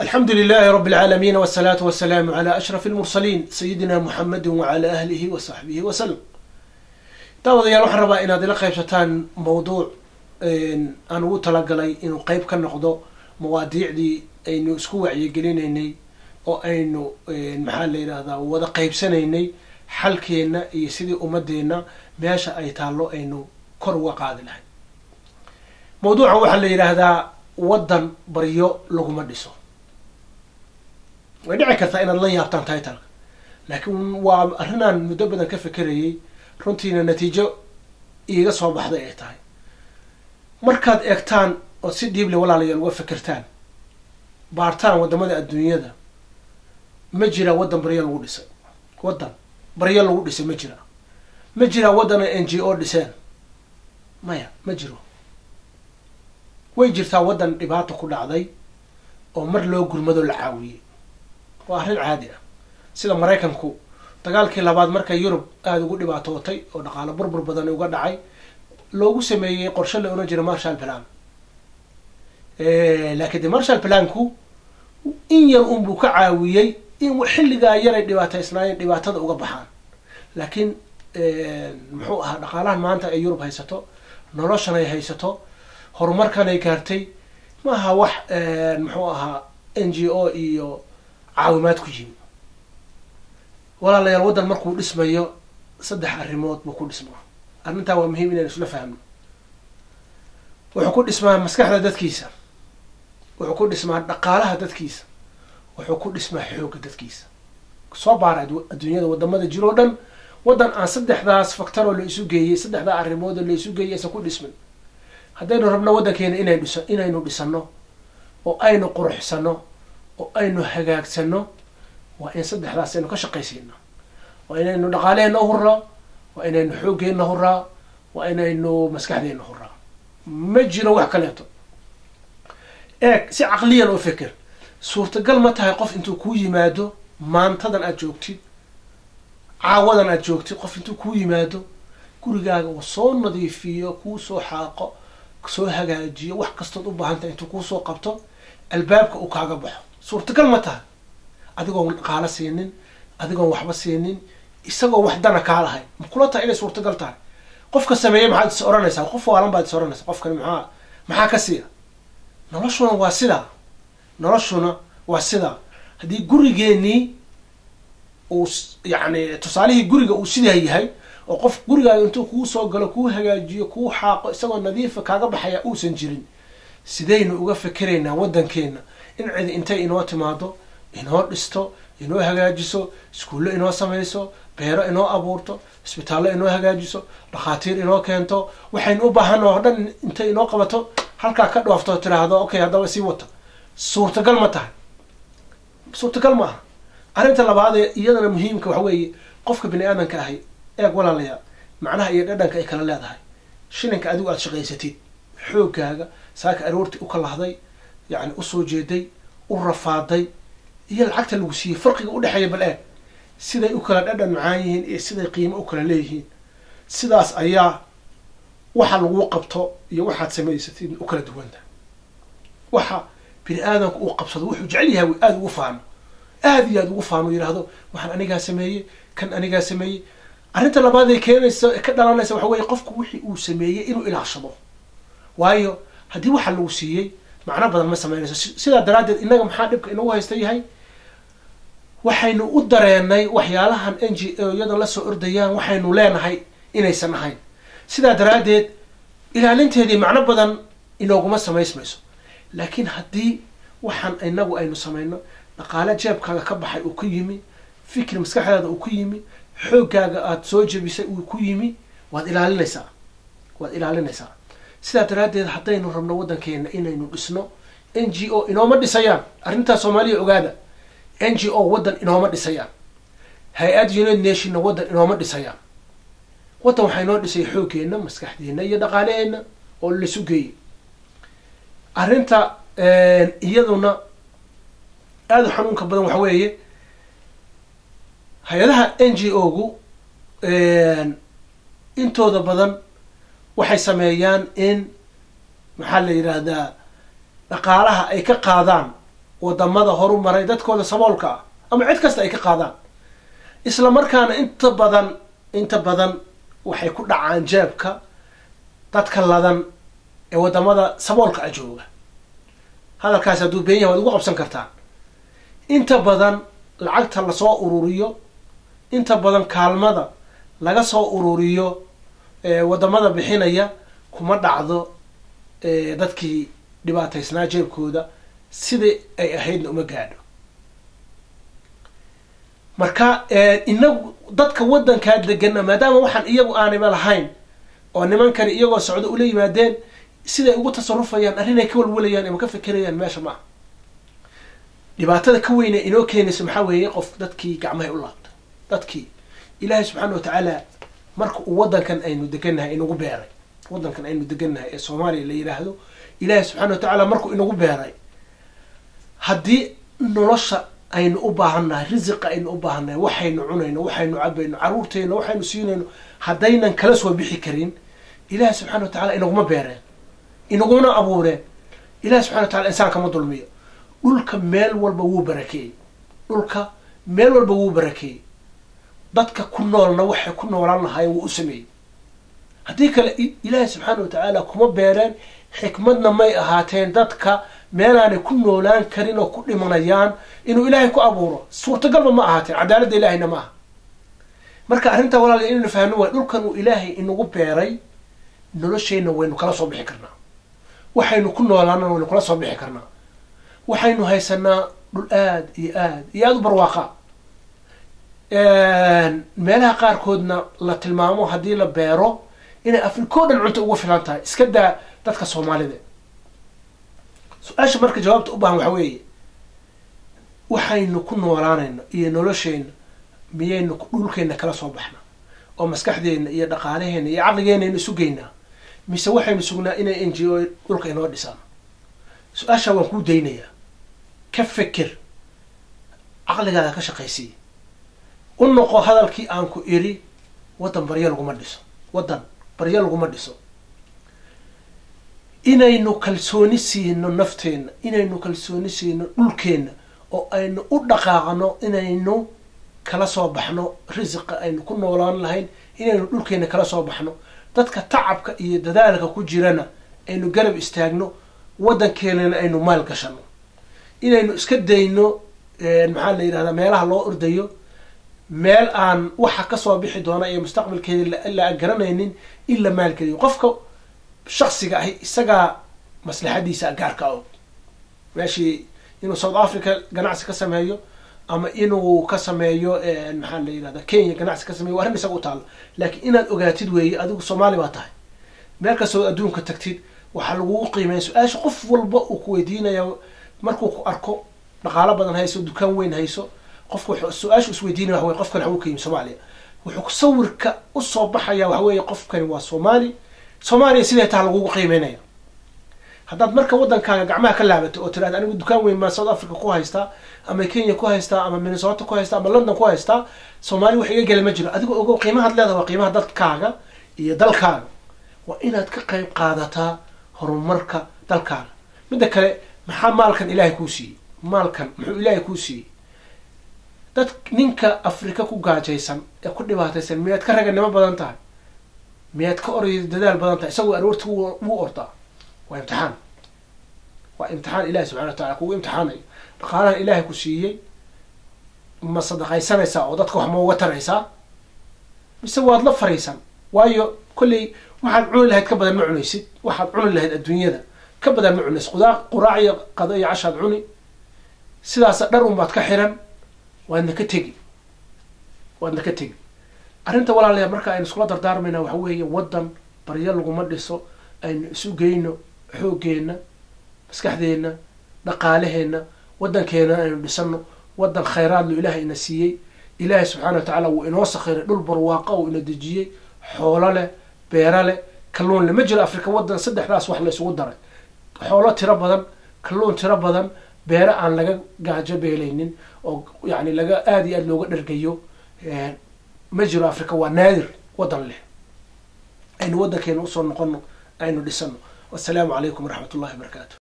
الحمد لله رب العالمين والصلاة والسلام على أشرف المرسلين سيدنا محمد وعلى أهله وصحبه وسلم. داوديال waxaan rabaa inaad ila qaybsataan mowduuc aan ugu talagalay inuu qayb ka noqdo mawaadiicdii aynu isku wacyigelinaynay oo aynu maxaa la yiraahdaa wada qaybsanaynay xalkeena iyo sidii ummadeena meesha ay taalo aynu kor uga qaadi lahayn. mowduuca waxa la yiraahdaa wadan baryo laguma dhiso. way dhici kartaa inaad la yaabtaan title-ka laakiin waa arrinaan muddo badan ka fikrayay runtiina natiijo iiga soo baxday ay tahay markaad eegtaan oo si dhiible walaalayaal uga fikirtaan baartaan wadamada adduunyada ma jira wadan baryo lagu dhisay wadan baryo lagu dhisay ma jira wadan NGO dhiseen maya ma jiro. way jirtaa wadan dhibaato ku dhacday oo mar loo gurmado la caawiyay waa arrin caadi ah sida Mareykanku dagaalkii labaad markay Yurub aad ugu dhibaatootay oo dhaqaale burbur badan uga dhacay loogu sameeyay qorshe la oran jiray Marshall Plan. laakiin Marshall Plan-ku in yar buu ka caawiyay in xilliga yar ay dhibaataysnaayeen dhibaatada uga baxaan. laakiin muxuu ahaa dhaqaalahan maanta ay Yurub haysato noloshan ay haysato horumarkan ay gaartay ma aha wax muxuu ahaa NGO iyo caawimaad ku yimid. walaalayaal wadan markuu dhismayo saddex arrimood buu ku dhismaa. arrintaa waa muhiim inaan isla fahmo. wuxuu ku dhismaa maskaxda dadkiisa, wuxuu ku dhismaa dhaqaalaha dadkiisa, wuxuu ku dhismaa xoogga dadkiisa. soo baara adduunyada wadamada jiro dhan wadan aan saddexdaas factor oo la isu geeyay saddexda arrimood oo la isu geeyay sa ku dhismin. haddaynu rabno wadankeena inaynu dhisano oo aynu quruxsano oo aynu hagaagsano waa in saddexdaas aynu ka shaqaysiino. waa inaynu dhaqaaleena hurraa, waa inaynu xooggeena hurraa, waa inaynu maskaxdeena hurraa. ma jiro wax kaleeto. si caqliyan oo fikir suurtagal ma tahay qof intuu ku yimaado maantadan aad joogtid caawadan aad joogtid qof intuu ku yimaado gurigaaga oo soo nadiifiyo kuu soo xaaqo soo hagaajiyo wax kastood u baahan tahay intuu kuu soo qabto albaabka uu kaaga baxo. suurtagal ma tahay adigoon dhaqaale siinin, adigoon waxba siinin, isagoo wax dana kaa lahayn. ma kula tahay inay suurtagal tahay? qofka sameeyay maxaad is oranaysaa? qof waalan baad is oranaysaa qofkan maxaa ka siiya? noloshuna waa sidaa. haddii gurigeenii uu yani tusaalihii guriga uu sidaa yahay oo qof gurigaaga intuu kuu soo galo kuu hagaajiyo kuu xaaqo isagoo nadiifa kaaga baxaya uusan jirin sidaynu uga fikiraynaa wadankeena in cid intay inoo timaado inoo dhisto inoo hagaajiso iskuulo inoo samayso beero inoo abuurto isbitaallo inoo hagaajiso dhakhaatiir inoo keento waxaynu u baahan oo dhan intay inoo qabato halkaa ka dhoofto tiraahdo okay haddaba sii wata. suurtagal ma tahay? suurtagal ma aha. arrinta labaad ee iyadana muhiimka waxa weeye qofka bini aadanka ahi eeg walaalayaal macnaha iyo dhadhanka ay kala leedahay. shilinka adigu aad shaqaysatid xooggaaga saaka aroortii u kalahday yani usoo jeeday u rafaaday iyo lacagta lagu siiyey farqiga u dhexeeya bal eeg siday u kala dhadhan macaan yihiin iyo siday qiimo u kala leeyihiin. sidaas ayaa waxa lagu qabto iyo waxaad samaysatid u kala duwanta. waxa bini aadanku uu qabsado wuxuu jecel yahay aad ugu faano aad ugu faano yiraahdo waxaan anigaa sameeyey kan anigaa sameeyey. arrinta labaad ee keenaysa ka dhalanaysa waxa weeye qofku wixii uu sameeyey inuu ilaashado. waayo haddii waxa lagu siiyey macno badan ma sameynayso. sidaa daraaddeed innaga maxaa dhibka inagu haysta yahay waxaynu u dareenay waxyaalahan NGO-yada la soo ordayaan waxaynu leenahay inaysan ahayn. sidaa daraaddeed ilaalinteedii macno badan inooguma samaysmayso. laakiin haddii waxaan inagu aynu samayno dhaqaale jeebkaaga ka baxay uu ku yimi, fikir maskaxdaada uu ku yimi, xooggaaga aad soo jebisay uu ku yimi, waad ilaalinaysaa. sidaa daraaddeed haddaynu rabno wadankeena inaynu dhisno NGO inooma dhisayaan. arrintaa Soomaaliya ogaada. NGO wadan inooma dhisayaan. hay-ad United Nationna wadan inooma dhisayaan. wadan waxaa inoo dhisay xooggeena, maskaxdeena iyo dhaqaaleheena oo laisu geeyey. arrinta iyaduna aad u xanuunka badan waxa weeye hay-adaha NGO-gu intooda badan waxay sameeyaan in maxaa la yiraahdaa dhaqaalaha ay ka qaadaan wadamada horu maray dadkooda saboolka ah ama cid kasta ay ka qaadaan isla markaana inta badan waxay ku dhacaan jeebka dadka ladan ee wadamada saboolka ah jooga hadalkaas hadduu been yahay waad ugu qabsan kartaan inta badan lacagta lasoo ururiyo inta badan kaalmada laga soo ururiyo wadamada bixinaya kuma dhacdo dadkii dhibaataysnaa jeebkooda sidii ay ahaydna uma gaadho marka inagu dadka wadankaa degana maadaama waxaan iyagu aanayba lahayn oo nimankani iyagoo socdo ula yimaadeen siday ugu tasarufayaan arrinay ka walwalayaan ama ka fekerayaan meesha maaha dhibaatada ka weyne inoo keenaysa maxaa weeye qof dadkii gacmahay u laabtay dadkii ilaahay subxaana watacaala marka uu wadankan aynu degannahay inagu beeray wadankan aynu degannahay ee soomaaliya la yidhaahdo ilaahay subxaana watacaala markuu inagu beeray haddii nolosha aynu u baahannahay risiqa aynu u baahannahay waxaynu cunayno waxaynu cabayno caruurtayno waxaynu siinayno haddaynan kala soo bixi karin ilaahay subxana watacaala inaguma beereen inaguna abuureen ilaahay subxana watacala insaanka ma dulmiyo dhulka meel walba wuu barakeeyey dhulka meel walba wuu barakeeyey dadka ku noolna waxay ku noolaan lahaayeen wuu u sameeyey haddii kale ilaahay subxaana watacaala kuma beereen xikmadna may ahaateen dadka meelaanay ku noolaan karin oo ku dhimanayaan inuu ilaahay ku abuuro suurtagalba ma ahaateen cadaaladda ilaahayna ma aha marka arrintaa walaal inaynu fahno waay dhulkan uu ilaahay inagu beeray nolosheenna waynu kala soo bixi karnaa waxaynu ku noolaana waynu kala soo bixi karnaa waxaynu haysanaa dhul aad iyo aad u barwaaqa meelaha qaarkoodna la tilmaamo haddii la beero inay afrika o dhan cunto uga filan tahay iska daa dadka soomaalida su-aasha marka jawaabta u baahan waxa weeye waxaynu ku noolaanayno iyo nolosheenna miyaynu dhulkeenna kala soo baxna oo maskaxdeenna iyo dhaqaalaheenna iyo caqligeenna aynu isu geynaa mise waxaynu sugnaa inay n g o dhulka inoo dhisaan su-aashaa waan kuu daynayaa ka feker caqligaada ka shaqaysiiya u noqo hadalkii aan ku iri wadan baryo laguma dhiso inaynu kalsooni siino nafteenna inaynu kalsooni siino dhulkeenna oo aynu u dhaqaaqno inaynu kala soo baxno risiqa aynu ku noolaan lahayn inaynu dhulkeenna kala soo baxno dadka tacabka iyo dadaalka ku jirana aynu garab istaagno wadankeenana aynu maal gashano inaynu iska dayno maxaa la yidhahdaa meelaha loo ordayo meel aan waxa kasoo bixi doona iyo mustaqbalkeeda la garanaynin in la maalgeliyo qofka shaksiga ahi isagaa maslaxadiisa gaarka og meeshii inuu south africa ganacsi ka sameeyo ama inuu ka sameeyo maxaa la yidhahda kenya ganacsi ka sameeyo waa arrin isaga u taalla laakiin inaad ogaatid weeye adigu soomaali baa tahay meel kastoo adduunka tagtid waxaa lagugu qiimeeya su-aasha qof walba uu ku weydiinaya markuu ku arko dhaqaalo badan hayso dukaan weyn hayso qofka su-aasha isweydiinaya waxa weye qofkan waxa uu ka yimi soomaaliya wuxuu sawirka usoo baxaya waxa weeye qofkani waa soomaaliya siday taha lagugu qiimeynaya haddaad marka wadankaaga gacmaha ka laabato oo tiraada anigu dukaan weyn maa south africa ku haystaa ama kenya ku haystaa ama minnesota ku haystaa ama london ku haystaa soomaaliya wax iga gela ma jiro adigoo ogo qiimahaad leedaha waa qiimaha dadkaaga iyo dalkaaga waa inaad ka qayb qaadataa horumarka dalkaaga midda kale maxaa maalkan ilaahay kuu siiyey muxuu ilaahay kuu siiyey dad ninka afrika ku gaajaysan ee ku dhibaataysan miyaad ka raganimo badan tahay miyaad ka orayda dadaal badan tahay isagoo aroorti wuu ordaa waa imtixaan ilahi subxana wa tacala kugu imtixaanayo dhaqaalahan ilaahay ku siiyey ma sadaqaysanaysaa oo dadka wax ma uga taraysaa mise waad la fariisan waayo kolley waxaad cuni lahayd ka badan ma cunaysid waxaad cuni lahayd adduunyada ka badan ma cunaysid quraac iyo qado iyo cashaad cuni sidaasa dhar un baad ka xiran waadna ka tegi arrinta walaalayaa marka aynu iskula dardaarmayna waxa weeye wadan baryo laguma dhiso aynu isu geyno xooggeena maskaxdeenna dhaqaalaheenna wadankeena aynu dhisano wadan khayraadlu ilaahay ina siiyey ilaahay subxaana wa tacaala wuu inoo sakhiray dhul barwaaqa uu ina dejiyey xoolo leh beera leh kalluun leh ma jiro afrika wadan saddexdaas wax la isugu daray xoolo tiro badan kalluun tiro badan beere aan laga gaajo beelaynin oo yani laga aada iyo aada looga dhargayo ma jiro africa waa naadir wadan leh aynu wadankeena usoo noqono aynu dhisano wassalaamu calaykum waraxmat ullahi wabarakaatu